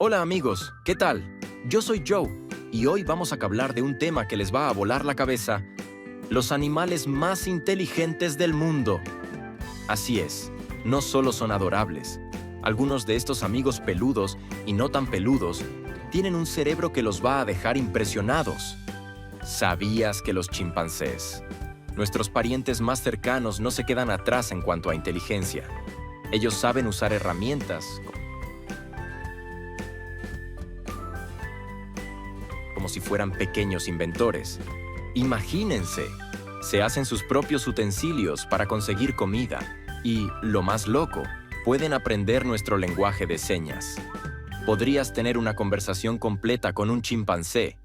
Hola amigos, ¿qué tal? Yo soy Joe y hoy vamos a hablar de un tema que les va a volar la cabeza: los animales más inteligentes del mundo. Así es, no solo son adorables. Algunos de estos amigos peludos y no tan peludos tienen un cerebro que los va a dejar impresionados. ¿Sabías que los chimpancés, nuestros parientes más cercanos, no se quedan atrás en cuanto a inteligencia? Ellos saben usar herramientas como si fueran pequeños inventores. Imagínense, se hacen sus propios utensilios para conseguir comida y, lo más loco, pueden aprender nuestro lenguaje de señas. Podrías tener una conversación completa con un chimpancé